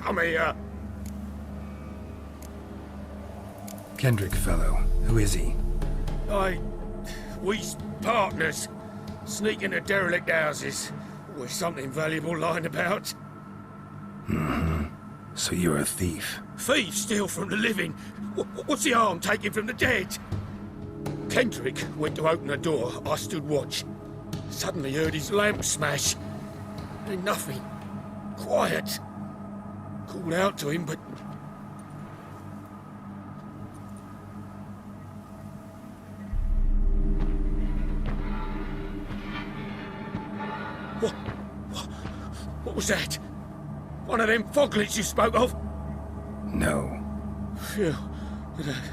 Come here. Kendrick fellow. Who is he? We's partners. Sneak into derelict houses. With something valuable lying about. So you're a thief. Thieves steal from the living. What's the harm taking from the dead? Kendrick went to open the door. I stood watch. Suddenly heard his lamp smash. Then nothing. Quiet. Called out to him, but... What was that? One of them foglets you spoke of? No. Phew.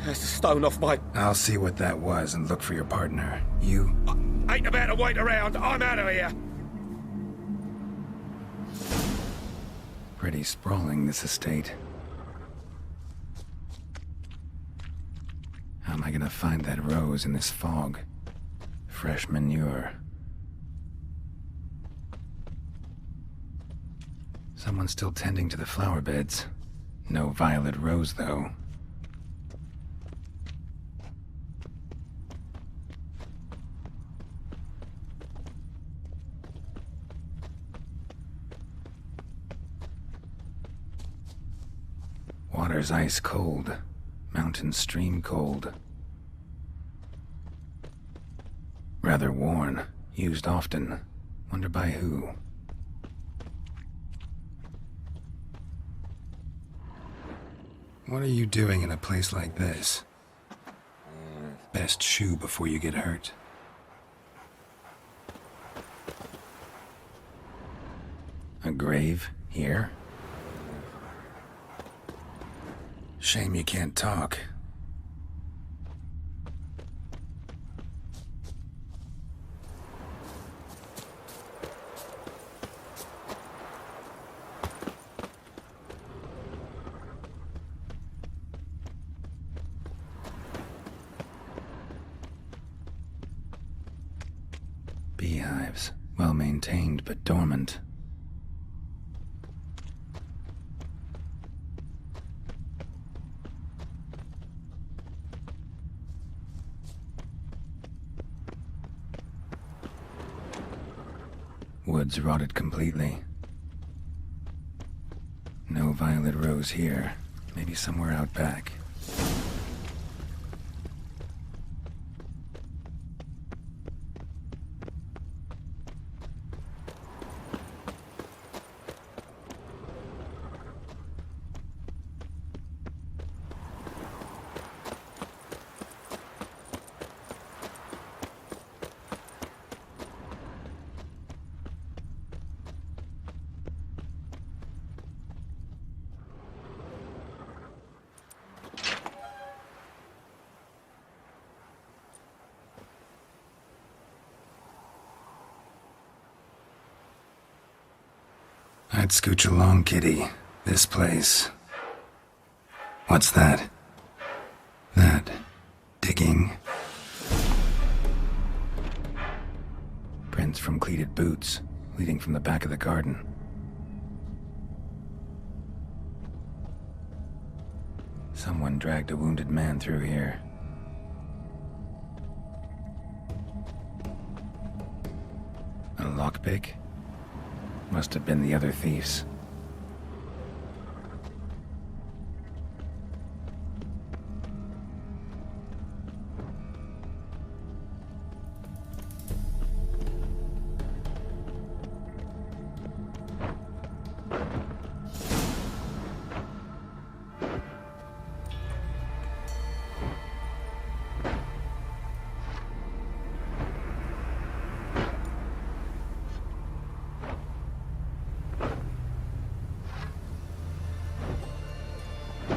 That's a stone off my... I'll see what that was and look for your partner. You? I ain't about to wait around. I'm out of here. Pretty sprawling, this estate. How am I gonna find that rose in this fog? Fresh manure. Someone's still tending to the flower beds. No violet rose, though. Water's ice cold. Mountain stream cold. Rather worn. Used often. Wonder by who? What are you doing in a place like this? Best shoe before you get hurt. A grave here? Shame you can't talk. Beehives, well maintained but dormant. Woods rotted completely. No violet rose here. Maybe somewhere out back. I'd scooch along, kitty. This place. What's that? That. Digging. Prints from cleated boots, leading from the back of the garden. Someone dragged a wounded man through here. A lockpick? Must have been the other thieves.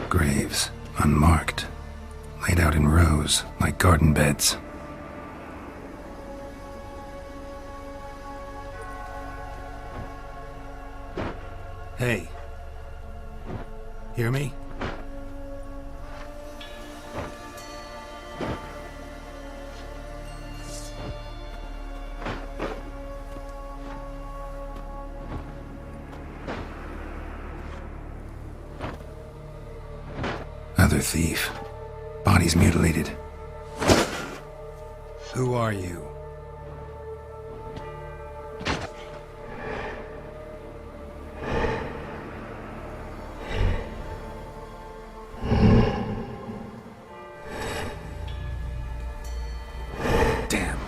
Graves, unmarked, laid out in rows like garden beds. Hey. Hear me? Another thief. Body's mutilated. Who are you? Damn.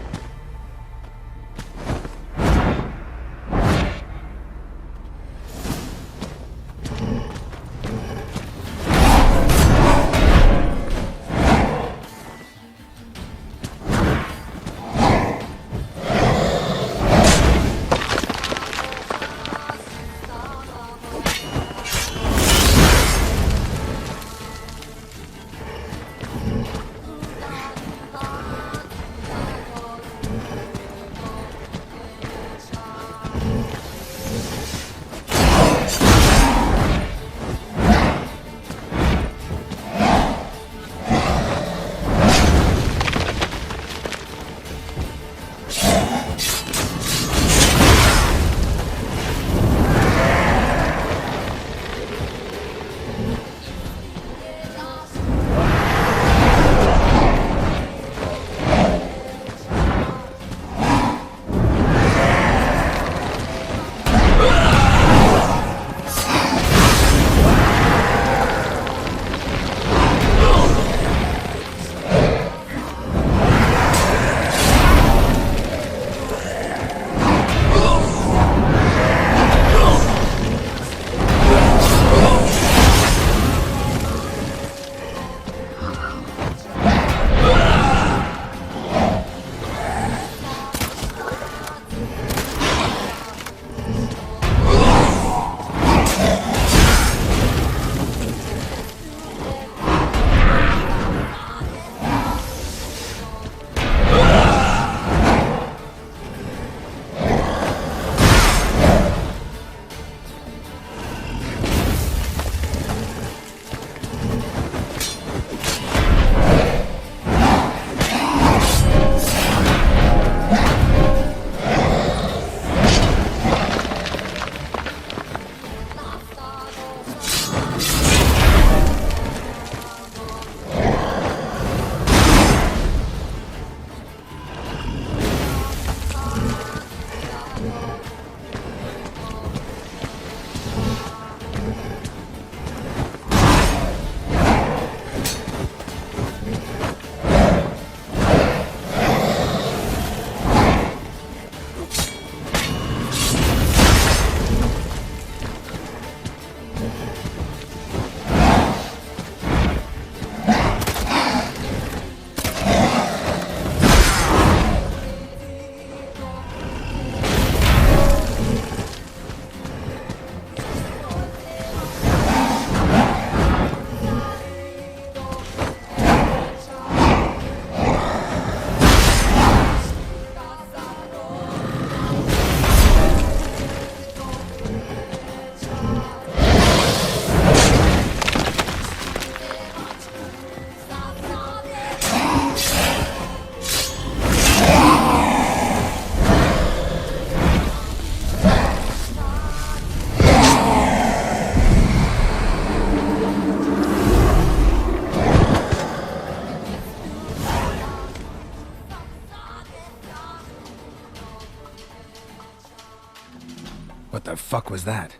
What the fuck was that?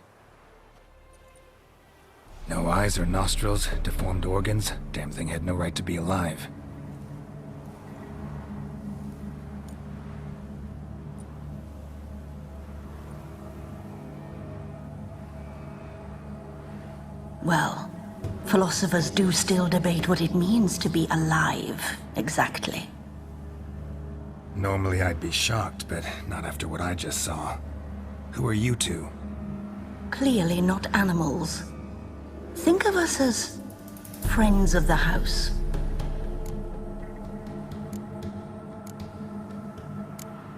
No eyes or nostrils, deformed organs. Damn thing had no right to be alive. Well, philosophers do still debate what it means to be alive, exactly. Normally I'd be shocked, but not after what I just saw. Who are you two? Clearly not animals. Think of us as friends of the house.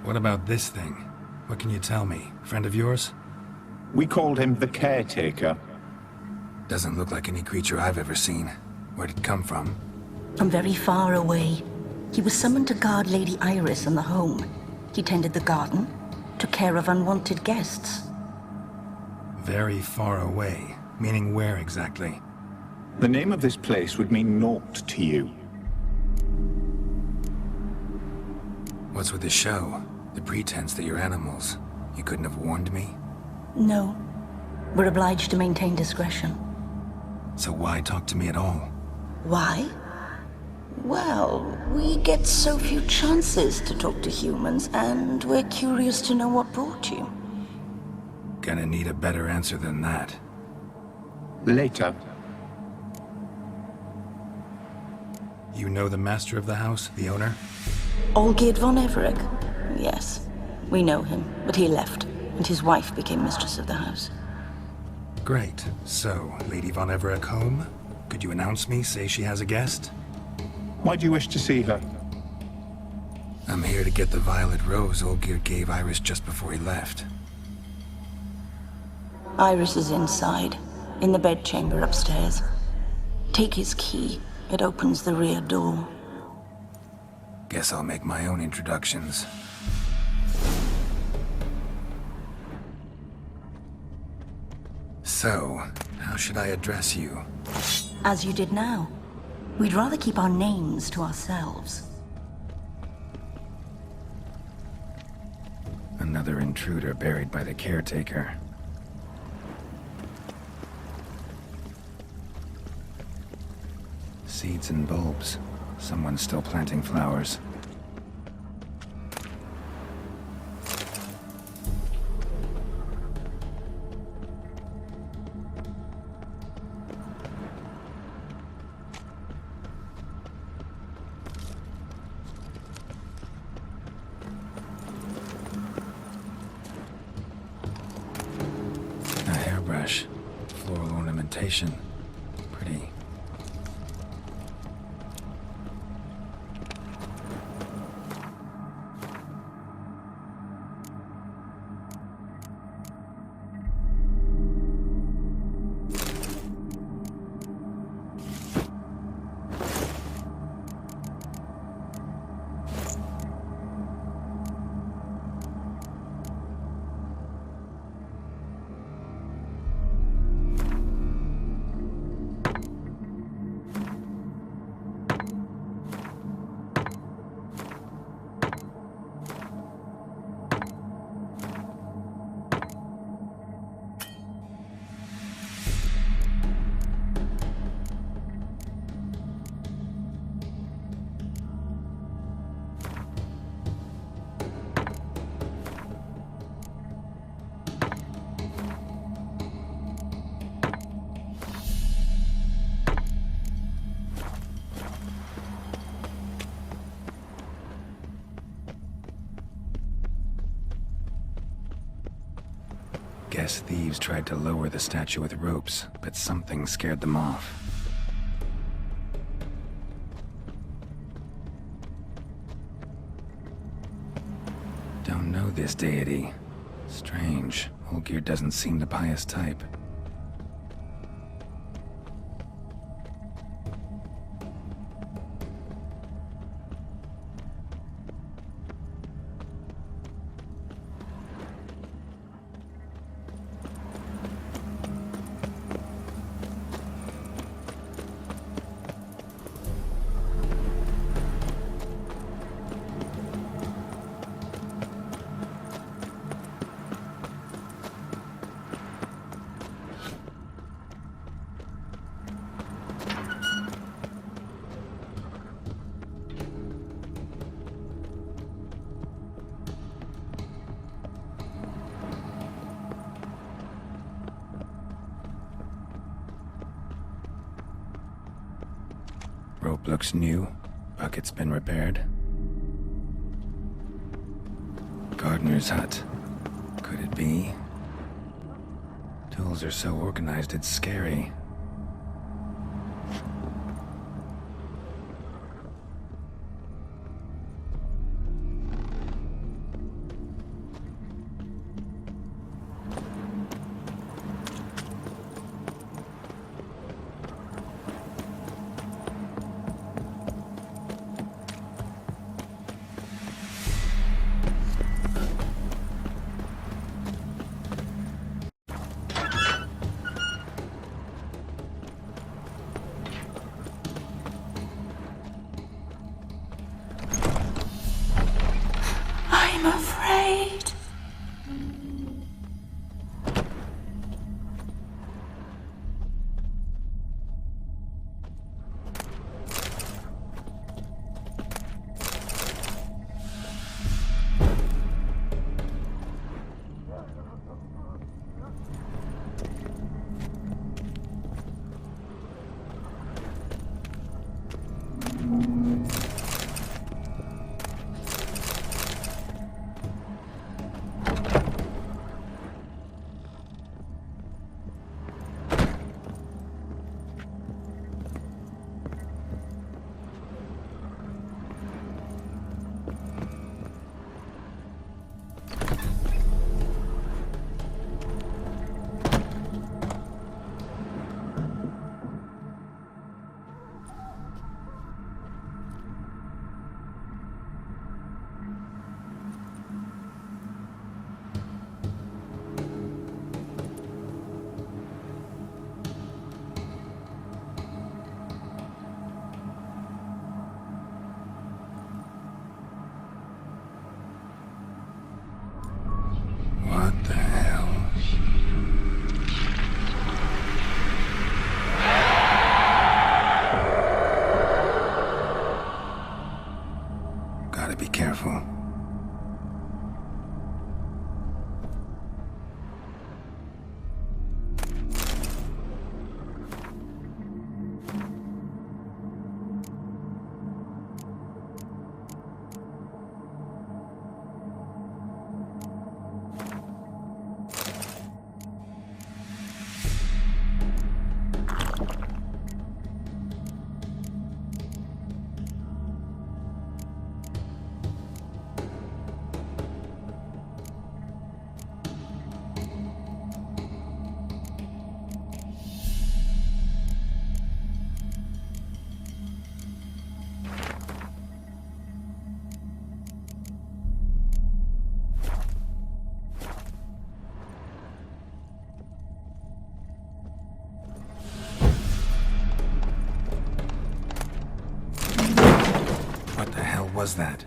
What about this thing? What can you tell me? Friend of yours? We called him the Caretaker. Doesn't look like any creature I've ever seen. Where'd it come from? From very far away. He was summoned to guard Lady Iris and the home. He tended the garden, took care of unwanted guests. Very far away. Meaning where exactly? The name of this place would mean naught to you. What's with the show? The pretense that you're animals. You couldn't have warned me? No. We're obliged to maintain discretion. So why talk to me at all? Why? Well, we get so few chances to talk to humans, and we're curious to know what brought you. Gonna need a better answer than that. Later. You know the master of the house, the owner? Olgierd von Everec? Yes. We know him, but he left, and his wife became mistress of the house. Great. So, Lady von Everec home? Could you announce me, say she has a guest? Why do you wish to see her? I'm here to get the violet rose Olgierd gave Iris just before he left. Iris is inside, in the bedchamber upstairs. Take his key. It opens the rear door. Guess I'll make my own introductions. So, how should I address you? As you did now. We'd rather keep our names to ourselves. Another intruder buried by the caretaker. Seeds and bulbs. Someone's still planting flowers. A hairbrush. Floral ornamentation. Pretty. Guess thieves tried to lower the statue with ropes, but something scared them off. Don't know this deity. Strange. Olgierd doesn't seem the pious type. Rope looks new. Bucket's been repaired. Gardener's hut. Could it be? Tools are so organized it's scary. was that?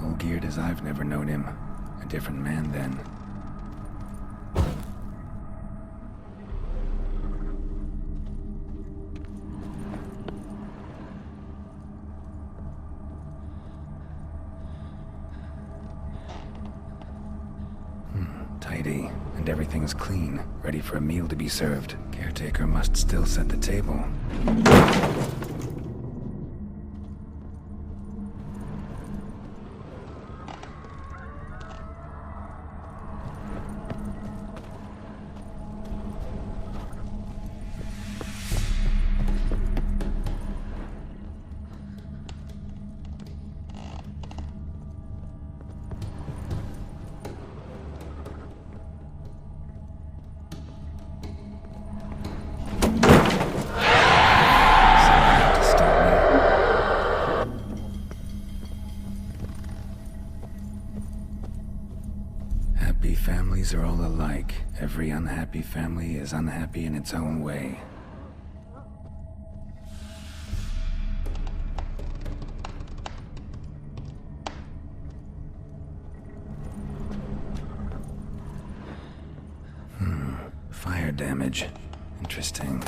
All geared as I've never known him. A different man then. Tidy, and everything's clean, ready for a meal to be served. Caretaker must still set the table. Happy families are all alike. Every unhappy family is unhappy in its own way. Fire damage. Interesting.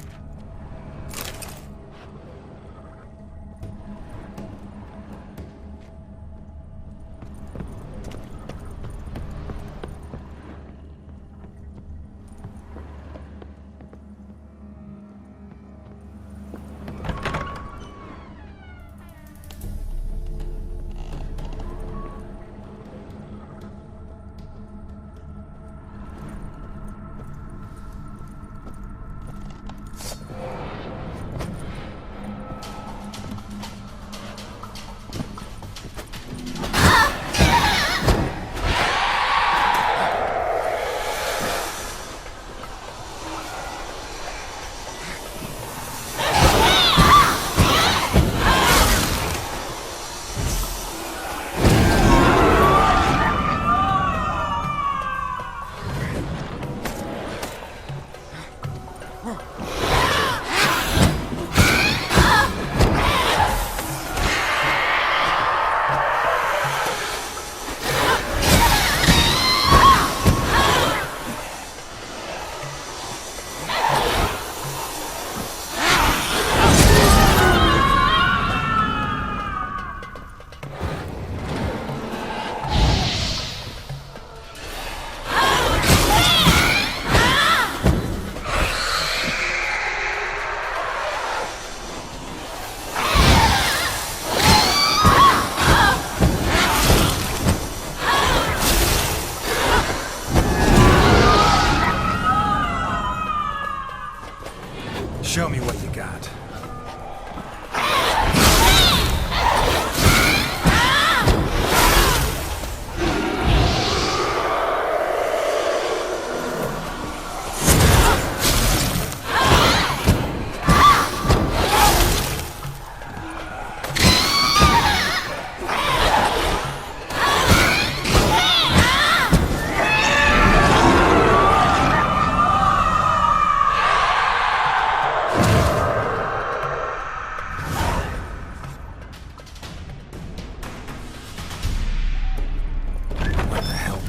Show me what you got.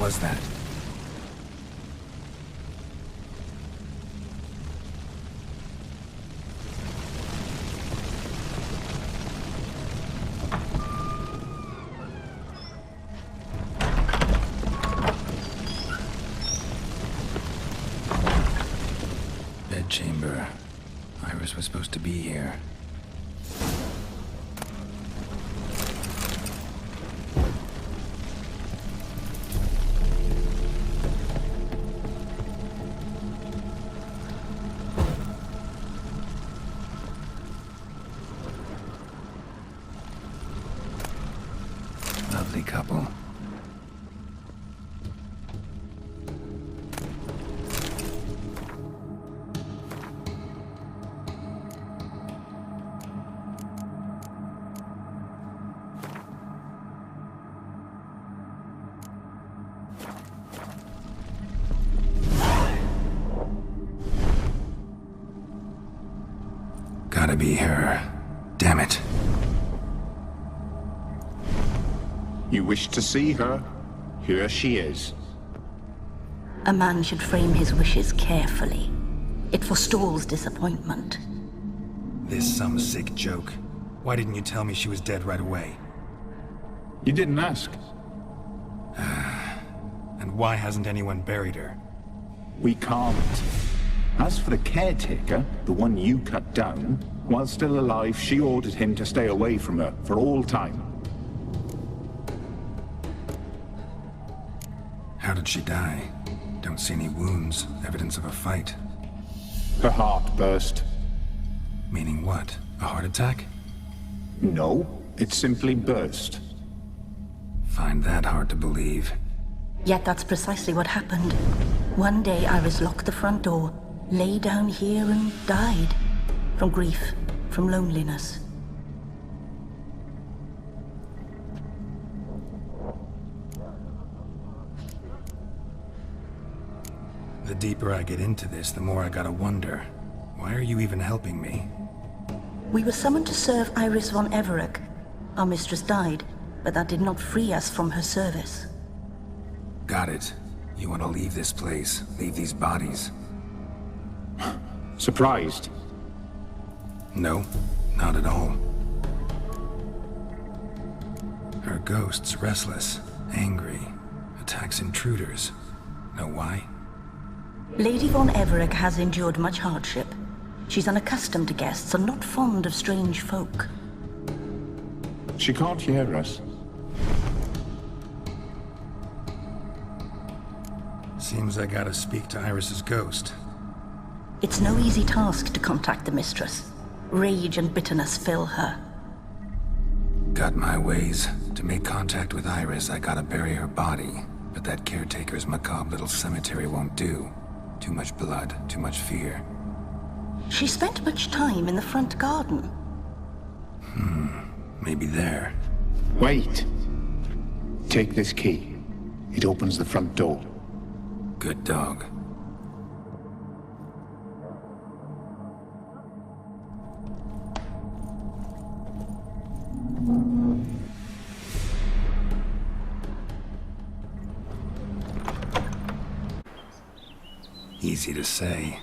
Was that? Bedchamber. Iris was supposed to be here. Lovely couple. Gotta be her. Damn it. You wish to see her? Here she is. A man should frame his wishes carefully. It forestalls disappointment. This some sick joke. Why didn't you tell me she was dead right away? You didn't ask. And why hasn't anyone buried her? We can't. As for the caretaker, the one you cut down, while still alive, she ordered him to stay away from her for all time. How did she die? Don't see any wounds, evidence of a fight. Her heart burst. Meaning what? A heart attack? No, it simply burst. Find that hard to believe. Yet that's precisely what happened. One day Iris locked the front door, lay down here and died. From grief, from loneliness. The deeper I get into this, the more I gotta wonder. Why are you even helping me? We were summoned to serve Iris von Everec. Our mistress died, but that did not free us from her service. Got it. You want to leave this place, leave these bodies? Surprised? No, not at all. Her ghost's restless, angry, attacks intruders. Know why? Lady von Everec has endured much hardship. She's unaccustomed to guests and not fond of strange folk. She can't hear us. Seems I gotta speak to Iris's ghost. It's no easy task to contact the mistress. Rage and bitterness fill her. Got my ways. To make contact with Iris, I gotta bury her body. But that caretaker's macabre little cemetery won't do. Too much blood, too much fear. She spent much time in the front garden. Maybe there. Wait. Take this key. It opens the front door. Good dog. Easy to say.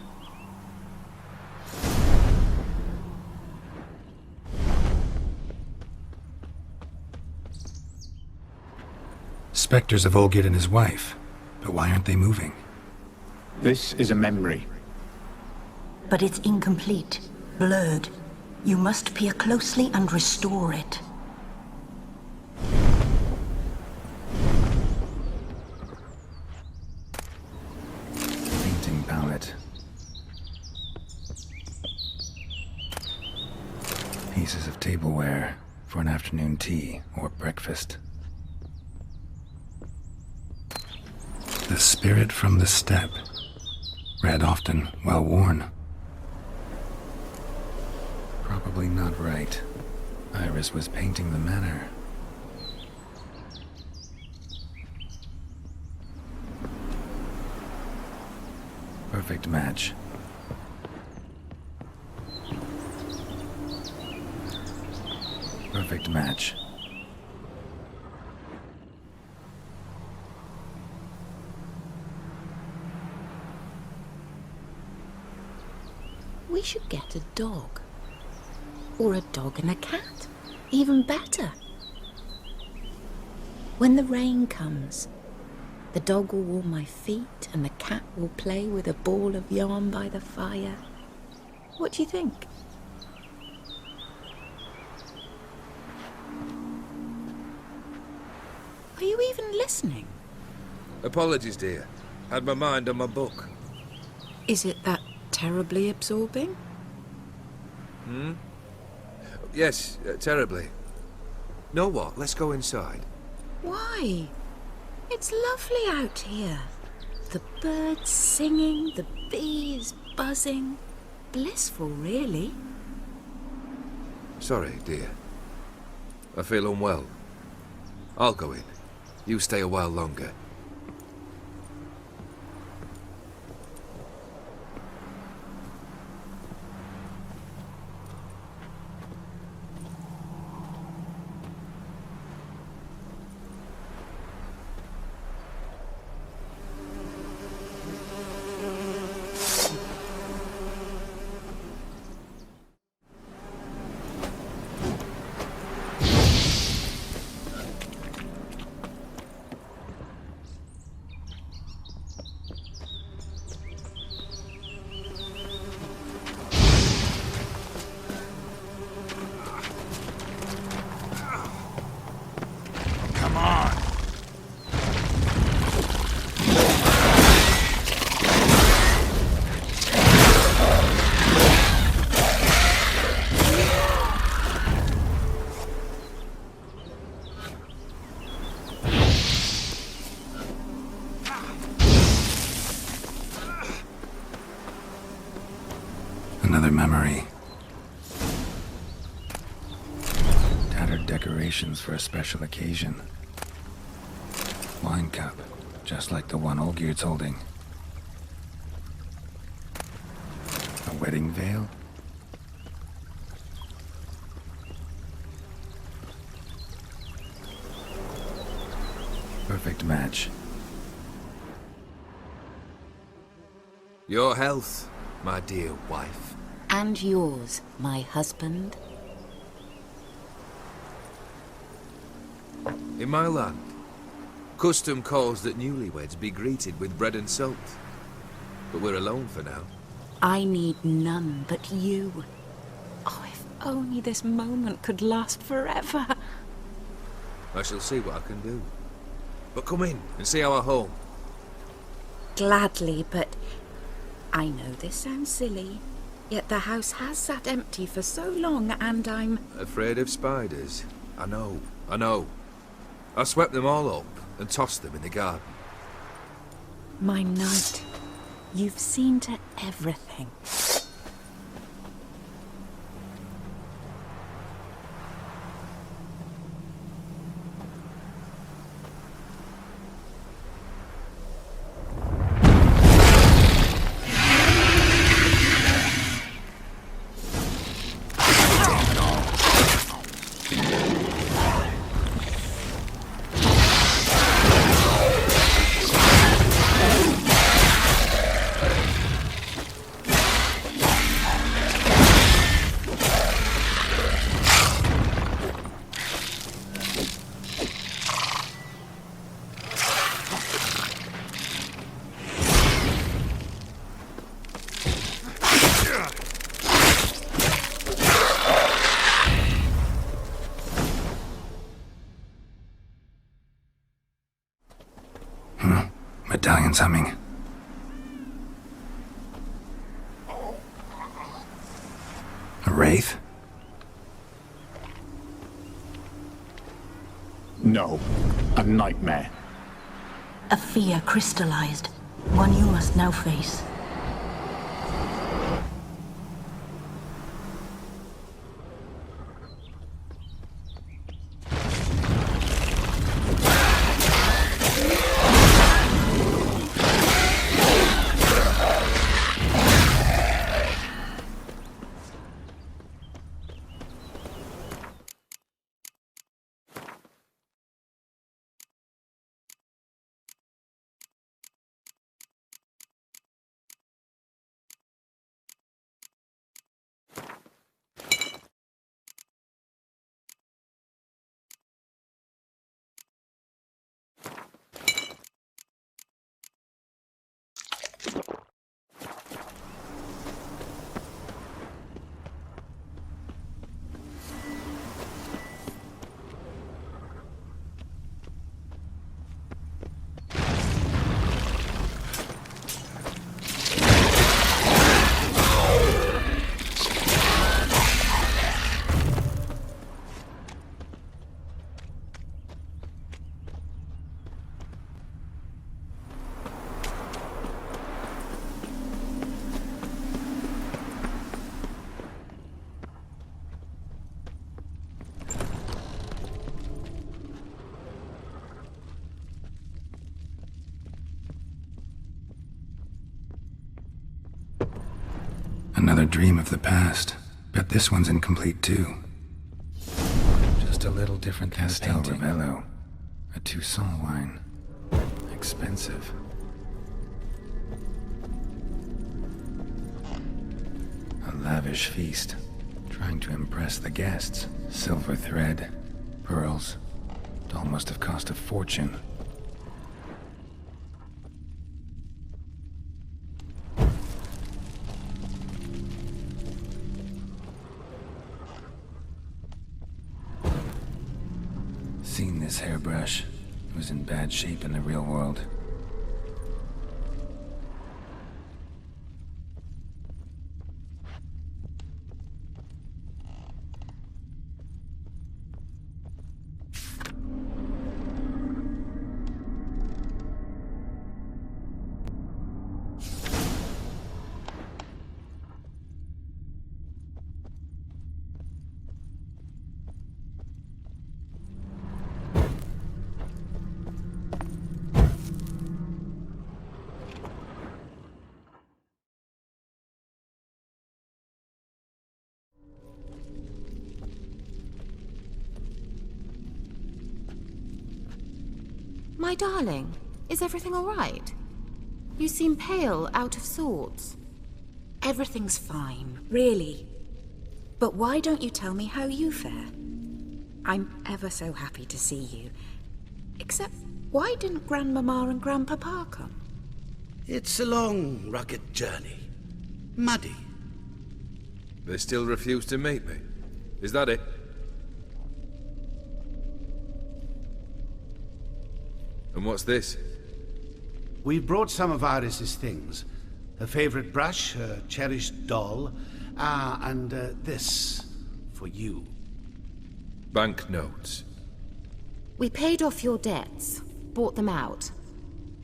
Spectres of Olgid and his wife. But why aren't they moving? This is a memory. But it's incomplete, blurred. You must peer closely and restore it. Painting palette. Pieces of tableware for an afternoon tea or breakfast. The spirit from the steppe. Read often, well worn. Probably not right. Iris was painting the manor. Perfect match. Perfect match. We should get a dog. Or a dog and a cat. Even better. When the rain comes, the dog will warm my feet and the cat will play with a ball of yarn by the fire. What do you think? Are you even listening? Apologies, dear. Had my mind on my book. Is it that terribly absorbing? Yes, terribly. Know what? Let's go inside. Why? It's lovely out here. The birds singing, the bees buzzing. Blissful, really. Sorry, dear. I feel unwell. I'll go in. You stay a while longer. Another memory. Tattered decorations for a special occasion. Wine cup, just like the one Olgierd's holding. A wedding veil? Perfect match. Your health, my dear wife. And yours, my husband. In my land, custom calls that newlyweds be greeted with bread and salt. But we're alone for now. I need none but you. Oh, if only this moment could last forever. I shall see what I can do. But come in and see our home. Gladly, but I know this sounds silly, yet the house has sat empty for so long and I'm... Afraid of spiders? I know. I swept them all up and tossed them in the garden. My knight, you've seen to everything. Medallion's humming. A wraith? No, a nightmare. A fear crystallized, one you must now face. Another dream of the past. Bet this one's incomplete too. Just a little different than Castel Ravello. A Toussaint wine. Expensive. A lavish feast. Trying to impress the guests. Silver thread. Pearls. It all must have cost a fortune. Seen this hairbrush. It was in bad shape in the real world. My darling, is everything all right? You seem pale, out of sorts. Everything's fine, really. But why don't you tell me how you fare? I'm ever so happy to see you. Except, why didn't Grandmama and Grandpapa come? It's a long, rugged journey. Muddy. They still refuse to meet me. Is that it? And what's this? We brought some of Iris's things. Her favorite brush, her cherished doll, and this for you. Banknotes. We paid off your debts, bought them out,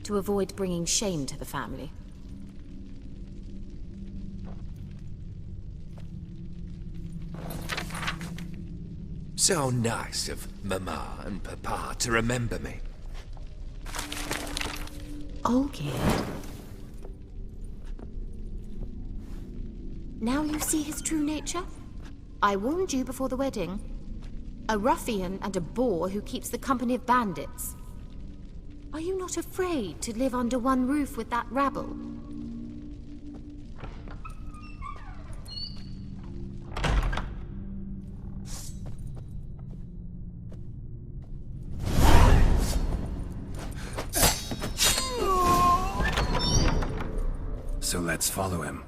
to avoid bringing shame to the family. So nice of Mama and Papa to remember me. Olgerd. Now you see his true nature? I warned you before the wedding. A ruffian and a boor who keeps the company of bandits. Are you not afraid to live under one roof with that rabble? So let's follow him.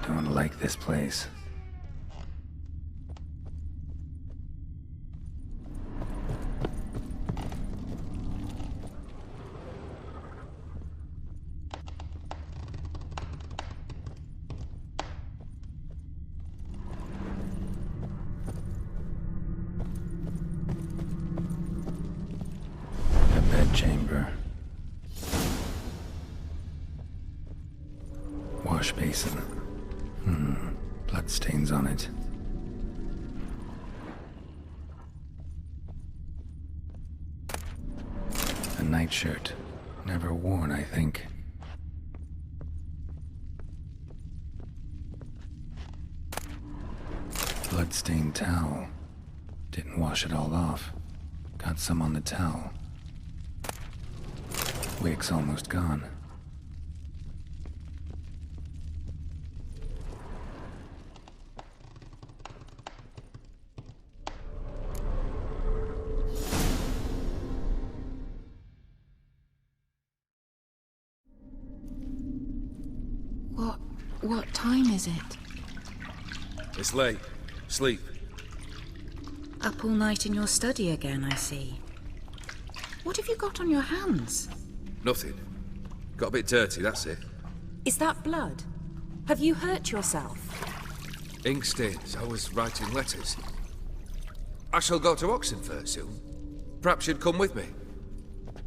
Don't like this place. Chamber. Wash basin. Bloodstains on it. A nightshirt. Never worn, I think. Bloodstained towel. Didn't wash it all off. Got some on the towel. Wick's almost gone. What time is it? It's late. Sleep. Up all night in your study again, I see. What have you got on your hands? Nothing. Got a bit dirty, that's it. Is that blood? Have you hurt yourself? Ink stains. I was writing letters. I shall go to Oxenfurt soon. Perhaps you'd come with me.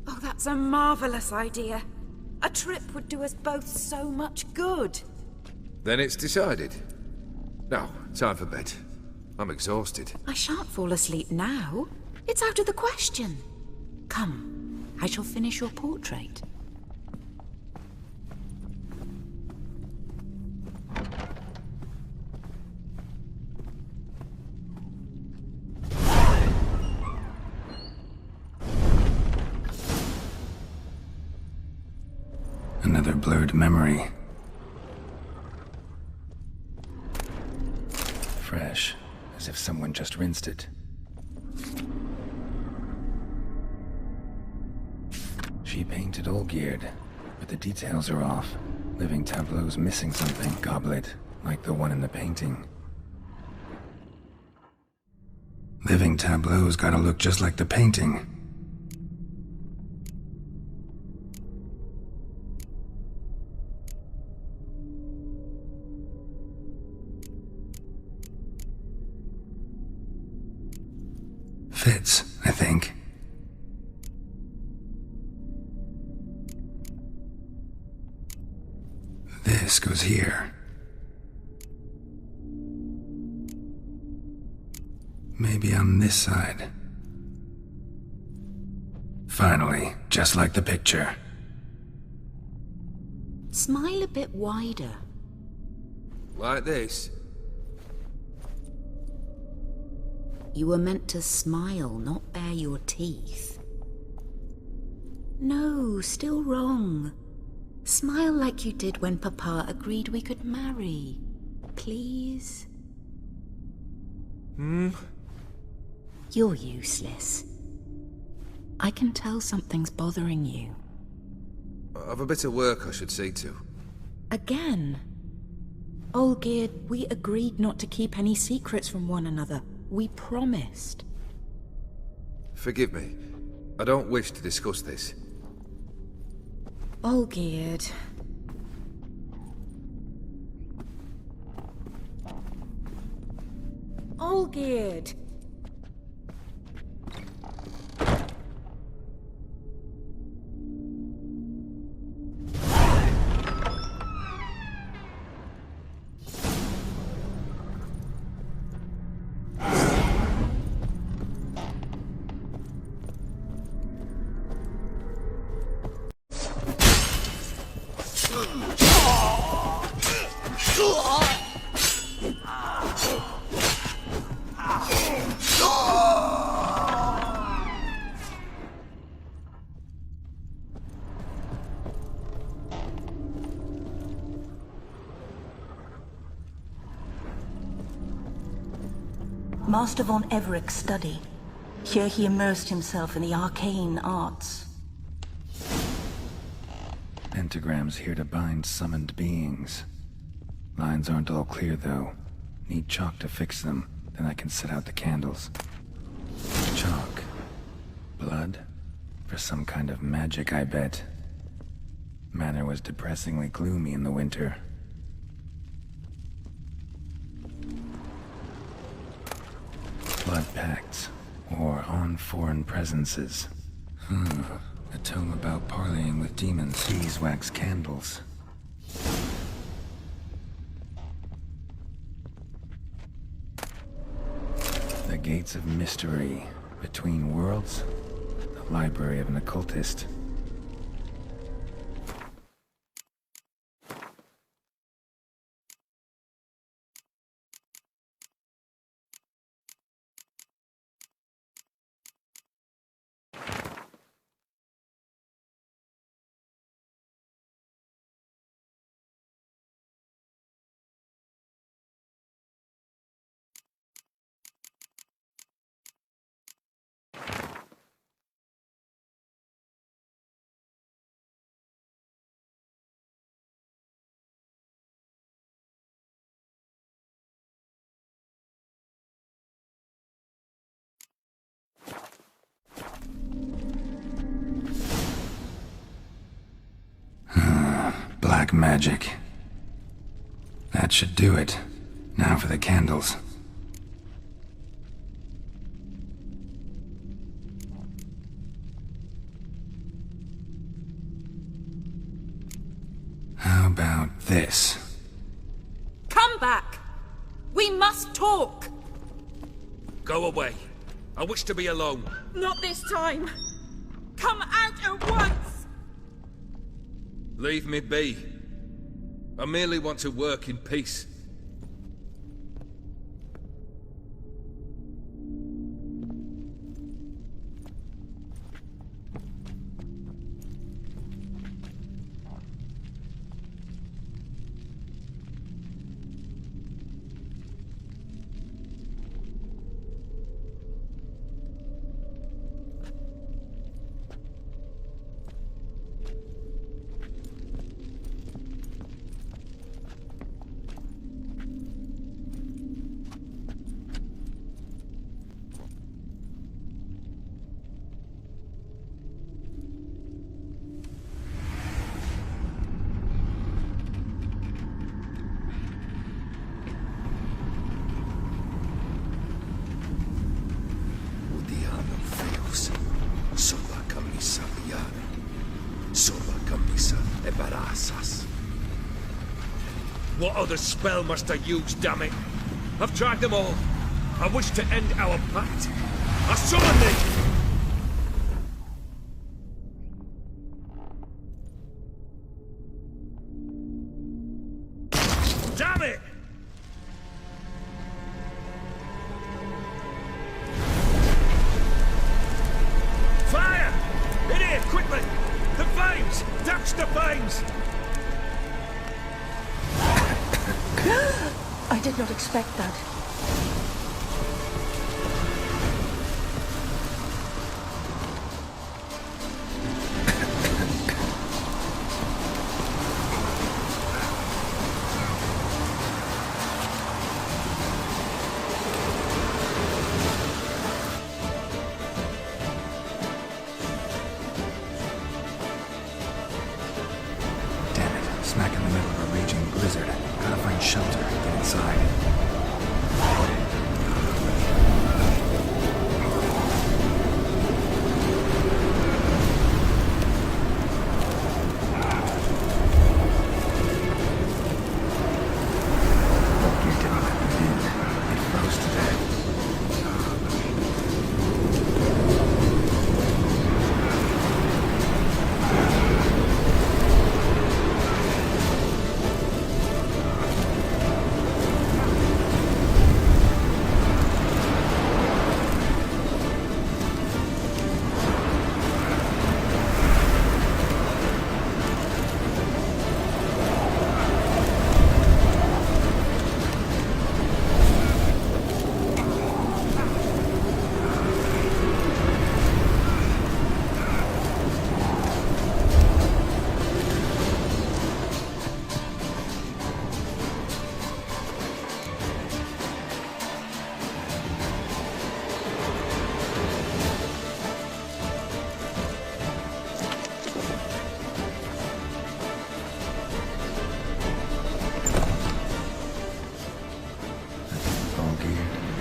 Oh, that's a marvellous idea. A trip would do us both so much good. Then it's decided. Now, time for bed. I'm exhausted. I shan't fall asleep now. It's out of the question. Come, I shall finish your portrait. another blurred memory. Fresh, as if someone just rinsed it. She painted Olgierd, but the details are off. Living tableau's missing something. Goblet, like the one in the painting. Living tableau's gotta look just like the painting. Fits, I think. This goes here. Maybe on this side. Finally, just like the picture. Smile a bit wider. Like this? You were meant to smile, not bare your teeth. No, still wrong. Smile like you did when Papa agreed we could marry. Please? You're useless. I can tell something's bothering you. I've a bit of work I should see to. Again? Olgierd, we agreed not to keep any secrets from one another. We promised. Forgive me. I don't wish to discuss this. Olgierd. Olgierd! Master von Evereck's study. Here he immersed himself in the arcane arts. Pentagrams here to bind summoned beings. Lines aren't all clear, though. Need chalk to fix them, then I can set out the candles. Chalk. Blood? For some kind of magic, I bet. Manor was depressingly gloomy in the winter. Blood pacts, or on foreign presences. A tome about parleying with demons. Beeswax candles. The Gates of Mystery. Between Worlds. The Library of an Occultist. Black magic. That should do it. Now for the candles. How about this? Come back! We must talk! Go away. I wish to be alone. Not this time! Come out at once! Leave me be. I merely want to work in peace. Embarazas. What other spell must I use, damn it? I've tried them all. I wish to end our pact. I summon thee! Damn it! Fire! In here, quickly! The flames! Touch the flames! I did not expect that. Damn it, smack in the middle of a raging blizzard. Gotta find shelter, get inside. Hope you didn't let them in. They froze to death.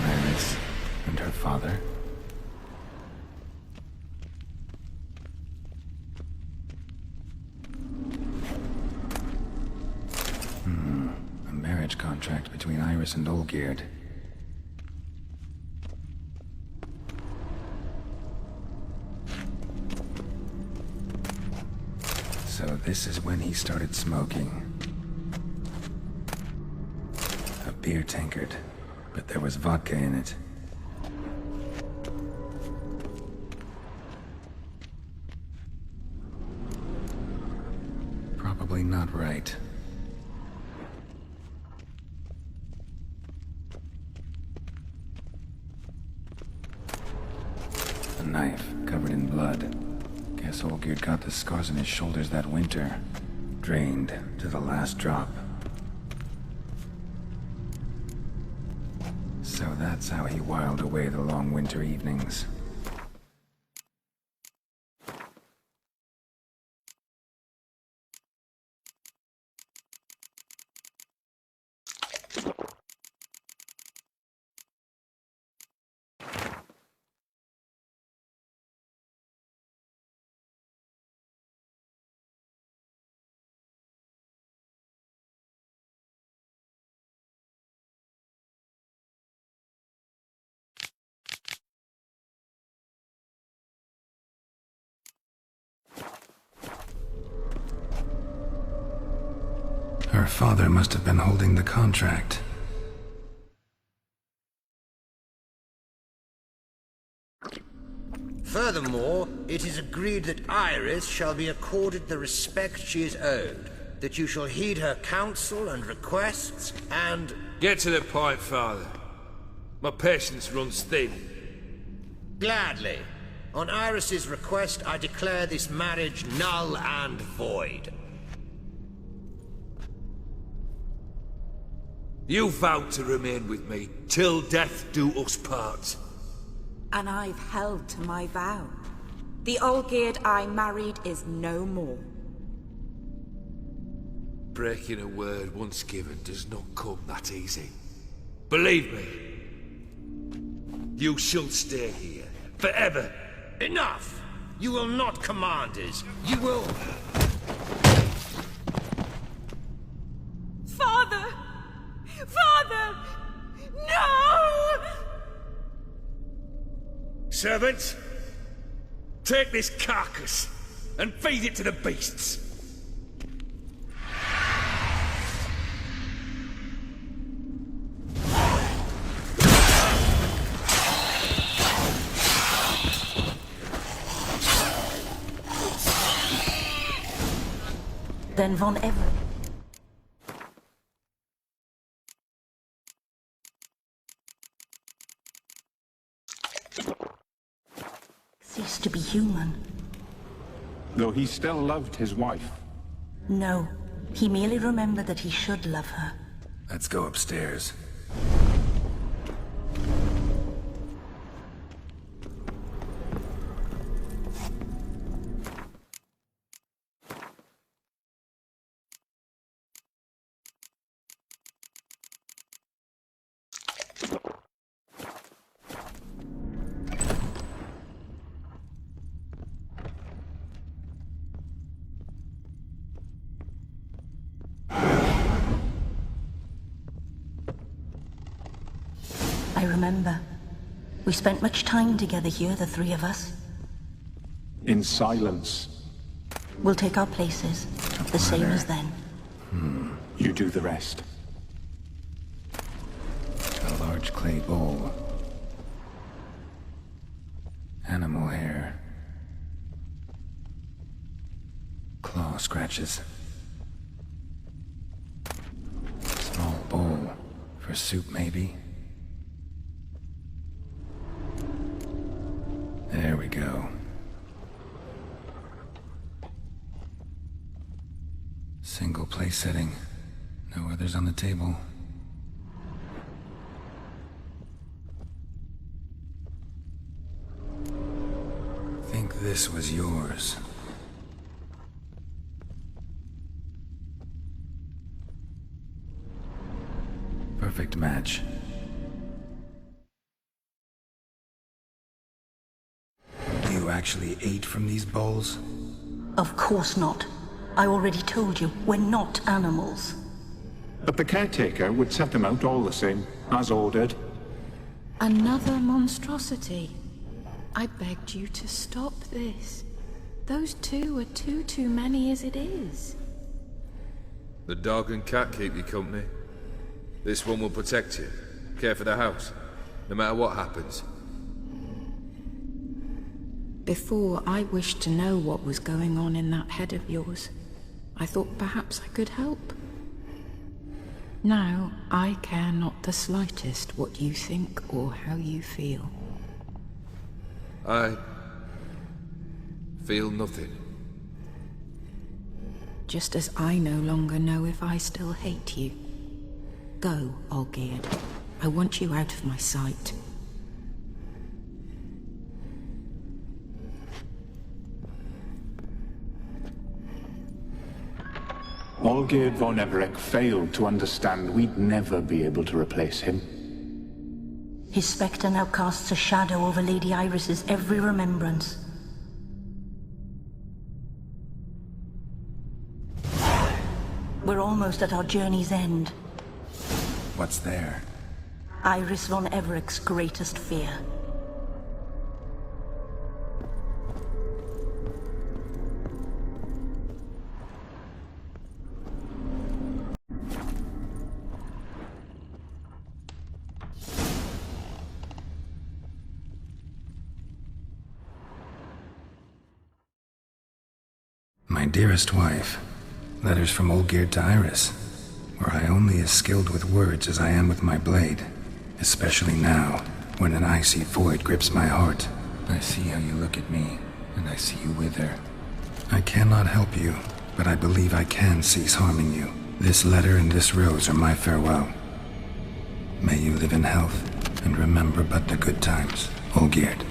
Iris, and her father. A marriage contract between Iris and Olgierd. So this is when he started smoking. A beer tankard, but there was vodka in it. Probably not right. A knife covered in blood. Guess Olgierd got the scars on his shoulders that winter. Drained to the last drop. So that's how he whiled away the long winter evenings. Her father must have been holding the contract. Furthermore, it is agreed that Iris shall be accorded the respect she is owed, that you shall heed her counsel and requests, and... Get to the point, Father. My patience runs thin. Gladly. On Iris's request, I declare this marriage null and void. You vowed to remain with me, till death do us part. And I've held to my vow. The Olgierd I married is no more. Breaking a word once given does not come that easy. Believe me. You shall stay here, forever. Enough! You will not command us. You will... Servants, take this carcass and feed it to the beasts. Then Von Everett ceased to be human. Though he still loved his wife. No, he merely remembered that he should love her. Let's go upstairs. I remember. We spent much time together here, the three of us. In silence. We'll take our places, the same as then. You do the rest. A large clay bowl. Animal hair. Claw scratches. Small bowl. For soup, maybe? There we go. Single place setting. No others on the table. Think this was yours. Perfect match. You actually ate from these bowls? Of course not. I already told you, we're not animals. But the caretaker would set them out all the same, as ordered. Another monstrosity. I begged you to stop this. Those two are too many as it is. The dog and cat keep you company. This one will protect you, care for the house, no matter what happens. Before, I wished to know what was going on in that head of yours. I thought perhaps I could help. Now, I care not the slightest what you think or how you feel. I feel nothing. Just as I no longer know if I still hate you. Go, Olgierd. I want you out of my sight. Olgierd von Everett failed to understand we'd never be able to replace him. His spectre now casts a shadow over Lady Iris's every remembrance. We're almost at our journey's end. What's there? Iris von Everett's greatest fear. My dearest wife, letters from Olgierd to Iris, where I only as skilled with words as I am with my blade, especially now, when an icy void grips my heart. I see how you look at me, and I see you wither. I cannot help you, but I believe I can cease harming you. This letter and this rose are my farewell. May you live in health, and remember but the good times, Olgierd.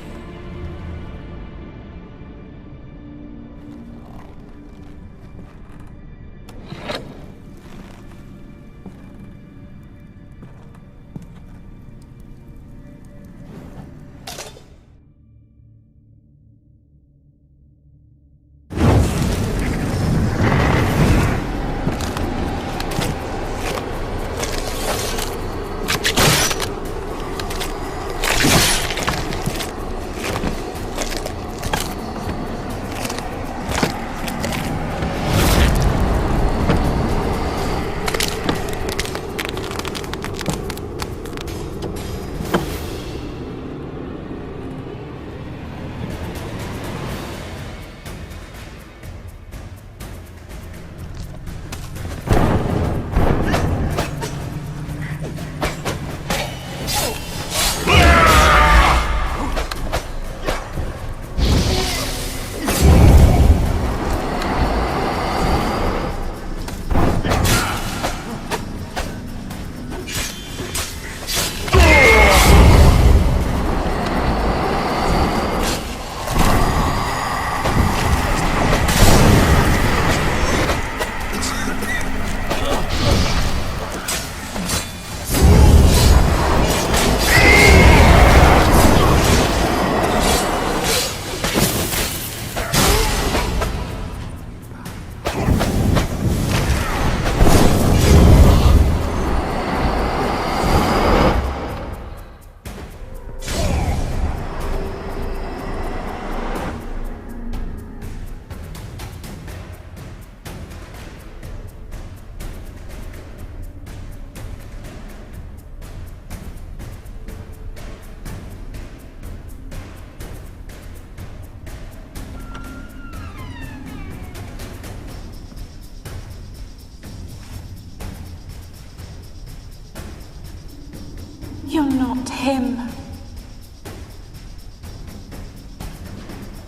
You're not him.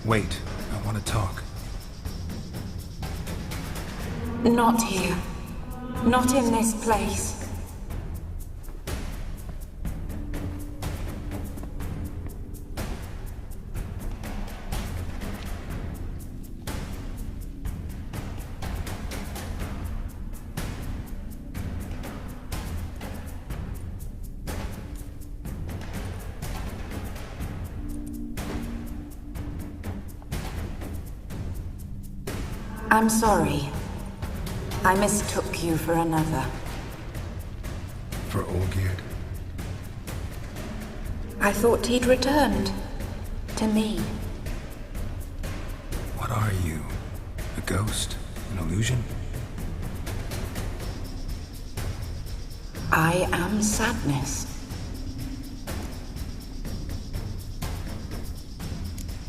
Wait, I want to talk. Not here. Not in this place. I'm sorry. I mistook you for another. For Olgierd? I thought he'd returned. To me. What are you? A ghost? An illusion? I am sadness.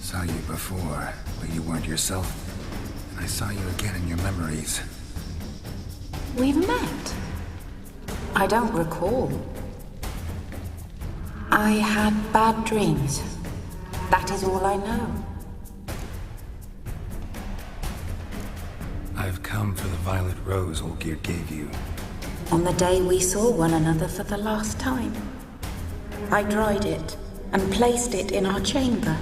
Saw you before, but you weren't yourself. And I saw you again in your memories. We've met. I don't recall. I had bad dreams. That is all I know. I've come for the violet rose Olgierd gave you. On the day we saw one another for the last time, I dried it and placed it in our chamber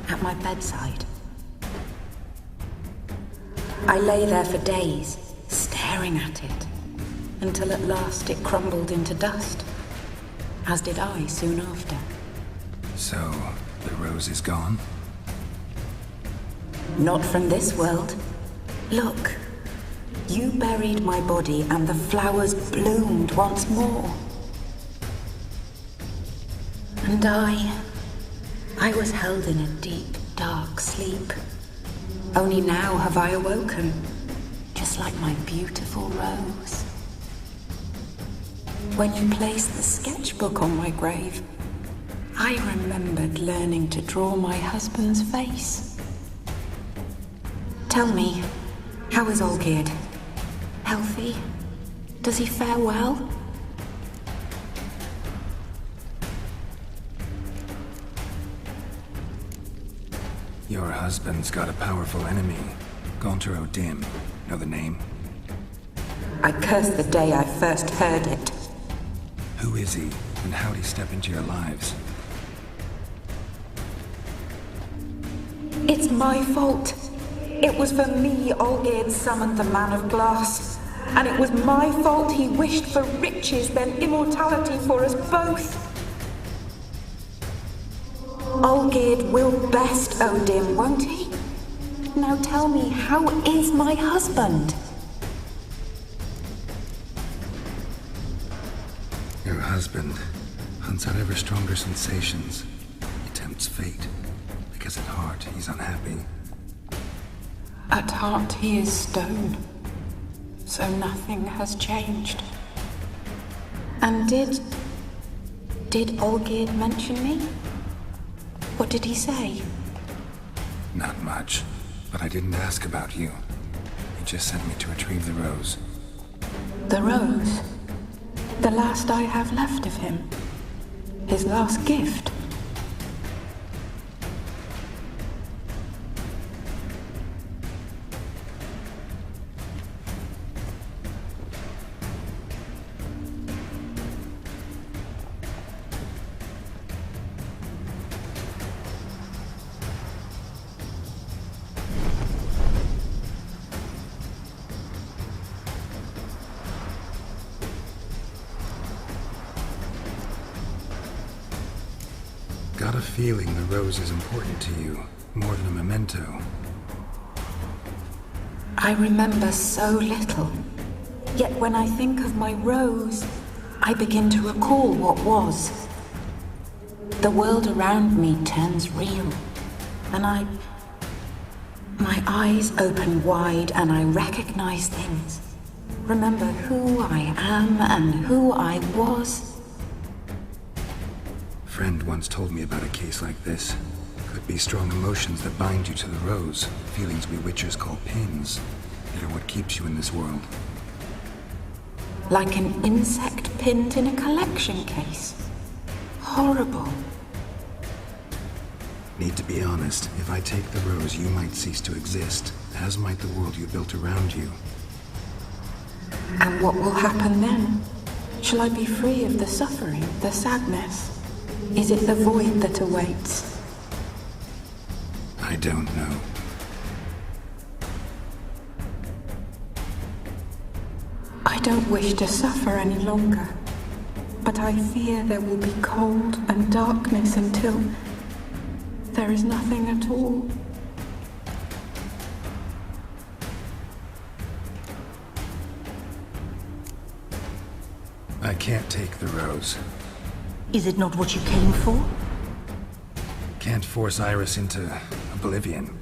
at my bedside. I lay there for days, staring at it, until at last it crumbled into dust, as did I soon after. So, the rose is gone? Not from this world. Look, you buried my body and the flowers bloomed once more. And I was held in a deep, dark sleep. Only now have I awoken, just like my beautiful rose. When you placed the sketchbook on my grave, I remembered learning to draw my husband's face. Tell me, how is Olgierd? Healthy? Does he fare well? Your husband's got a powerful enemy. Gaunter O'Dim. Know the name? I curse the day I first heard it. Who is he, and how'd he step into your lives? It's my fault. It was for me Olgierd summoned the Man of Glass. And it was my fault he wished for riches than immortality for us both. Olgierd will best O'Dim, won't he? Now tell me, how is my husband? Your husband hunts out ever stronger sensations. He tempts fate, because at heart he's unhappy. At heart he is stone, so nothing has changed. And did Olgierd mention me? What did he say? Not much, but I didn't ask about you. He just sent me to retrieve the rose. The rose? The last I have left of him? His last gift? Got a feeling the rose is important to you, more than a memento. I remember so little. Yet when I think of my rose, I begin to recall what was. The world around me turns real, and my eyes open wide and I recognize things. Remember who I am and who I was. A friend once told me about a case like this. Could be strong emotions that bind you to the rose, feelings we witchers call pins. They're what keeps you in this world. Like an insect pinned in a collection case. horrible. Need to be honest, if I take the rose, you might cease to exist, as might the world you built around you. And what will happen then? Shall I be free of the suffering, the sadness? Is it the void that awaits? I don't know. I don't wish to suffer any longer, but I fear there will be cold and darkness until there is nothing at all. I can't take the rose. Is it not what you came for? Can't force Iris into oblivion.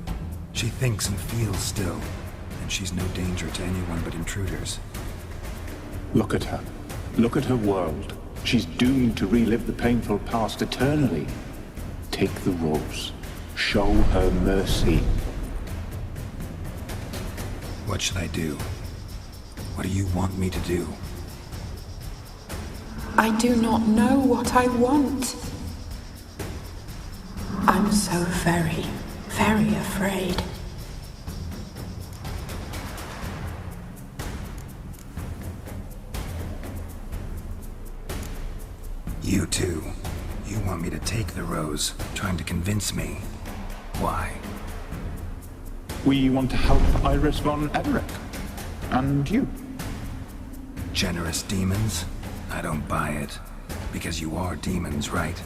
She thinks and feels still, and she's no danger to anyone but intruders. Look at her. Look at her world. She's doomed to relive the painful past eternally. Take the rose. Show her mercy. What should I do? What do you want me to do? I do not know what I want. I'm so very, very afraid. You too. You want me to take the rose, trying to convince me. Why? We want to help Iris von Everett. And you. Generous demons? I don't buy it. Because you are demons, right?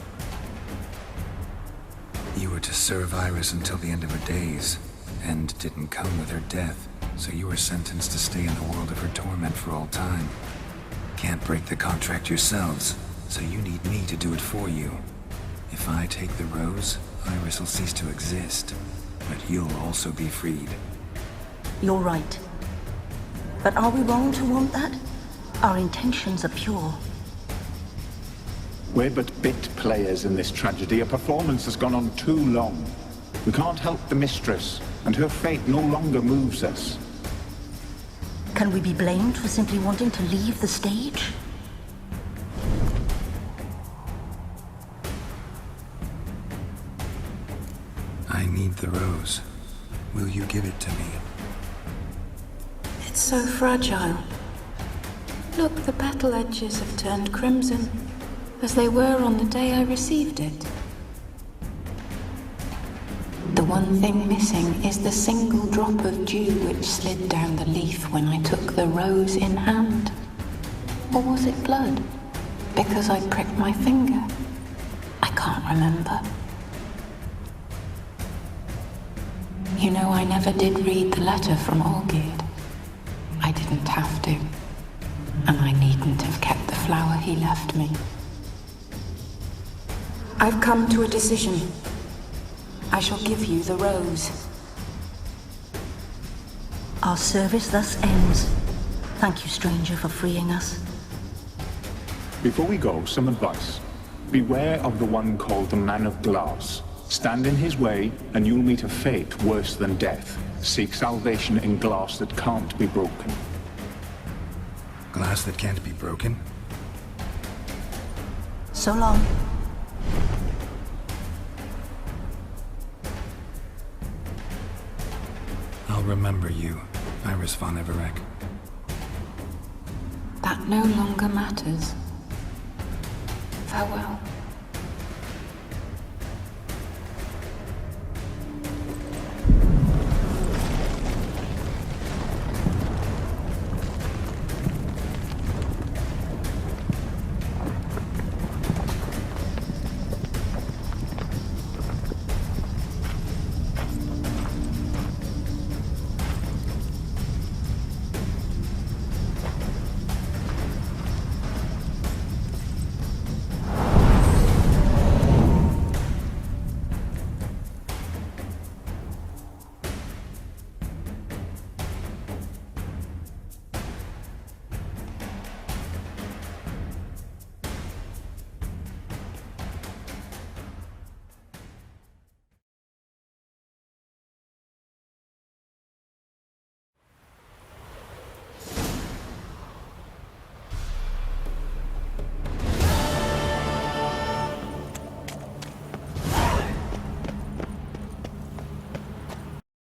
You were to serve Iris until the end of her days. End didn't come with her death, so you were sentenced to stay in the world of her torment for all time. Can't break the contract yourselves, so you need me to do it for you. If I take the rose, Iris will cease to exist, but you'll also be freed. You're right. But are we wrong to want that? Our intentions are pure. We're but bit players in this tragedy. A performance has gone on too long. We can't help the mistress, and her fate no longer moves us. Can we be blamed for simply wanting to leave the stage? I need the rose. Will you give it to me? It's so fragile. Look, the petal edges have turned crimson, as they were on the day I received it. The one thing missing is the single drop of dew which slid down the leaf when I took the rose in hand. Or was it blood? Because I pricked my finger? I can't remember. You know, I never did read the letter from Olgierd. I didn't have to. And I needn't have kept the flower he left me. I've come to a decision. I shall give you the rose. Our service thus ends. Thank you, stranger, for freeing us. Before we go, some advice. Beware of the one called the Man of Glass. Stand in his way, and you'll meet a fate worse than death. Seek salvation in glass that can't be broken. Glass that can't be broken? So long. I'll remember you, Iris von Everett. That no longer matters. Farewell.